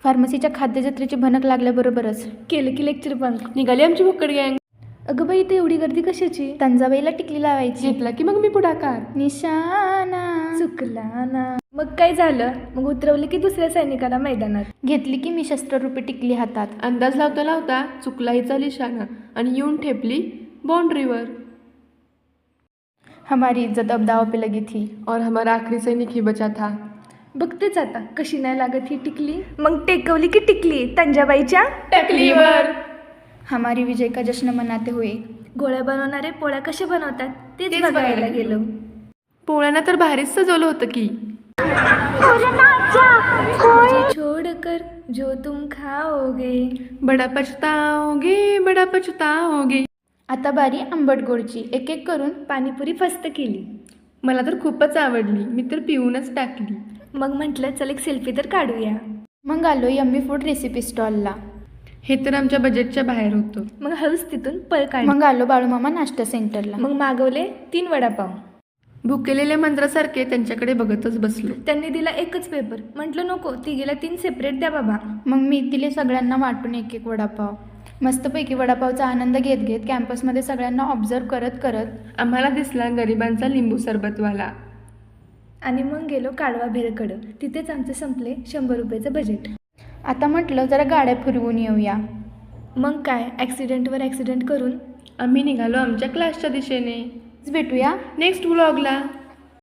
फार्मसीच्या खाद्यजत्रेची भनक लागल्याबरोबरच केलं की लेक्चर बंक. निघाली आमची भुक्कड गँग. अगं बाई, इथे एवढी गर्दी कशाची? तंजाबाईला टिकली लावायची. घेतला की मग मी पुढाकार. निशाणा चुकला ना. मग काय झालं? मग उतरवले की दुसऱ्या सैनिकाला मैदानात. घेतली की मी शस्त्ररूपी टिकली हातात. अंदाज लावता लावता चुकला हिचा निशाणा आणि येऊन ठेपली बाउंड्रीवर. हमारी इज्जत अब दाव पे लगी थी. और हमारा आखरी सैनिक ही बचा था. बघतेच आता कशी नाही लागत ही टिकली. मग टेकवली की टिकली तंजाबाईच्या टकलीवर. हमारी विजय का जश्न मनाते हुए. गोळ्या बनवणारे पोळ्या कशा बनवतात तेच तेच बघायला बघायला गेलो. पोळ्यांना तर भारीच सजवलं होतं की. मुझे छोड़कर जो तुम खाओगे. बडा पछताओगे बडा पछताओगे. आता बारी आंबट गोडची. एक एक करून पाणीपुरी फस्त केली. मला तर खूपच आवडली. मी तर पिऊनच टाकली. मग म्हटलं चल एक सेल्फी तर काढूया. मग आलो यम्मी फूड रेसिपी स्टॉलला. हे तर आमच्या बजेटच्या बाहेर होतं. मग हळूच तिथून पळ काढली. मग आलो बाळूमामा नाश्ता सेंटरला. मग मागवले 3 वडापाव. भुकेलेल्या मंत्रासारखे त्यांच्याकडे बघतच बसलो. त्यांनी दिला एकच पेपर. म्हटलं नको, तिघीला 3 सेपरेट द्या बाबा. मग मी दिले सगळ्यांना वाटून एक एक वडापाव. मस्तपैकी वडापावचा आनंद घेत घेत कॅम्पसमध्ये सगळ्यांना ऑब्झर्व करत करत आम्हाला दिसला गरिबांचा लिंबू सरबतवाला. आणि मग गेलो काढवा भेरकडं. तिथेच आमचे संपले 100 रुपयाचं बजेट. आता म्हटलं जरा गाड्या फिरवून येऊया. मग काय ॲक्सिडेंटवर ॲक्सिडेंट करून आम्ही निघालो आमच्या क्लासच्या दिशेने. भेटूया नेक्स्ट व्लॉगला.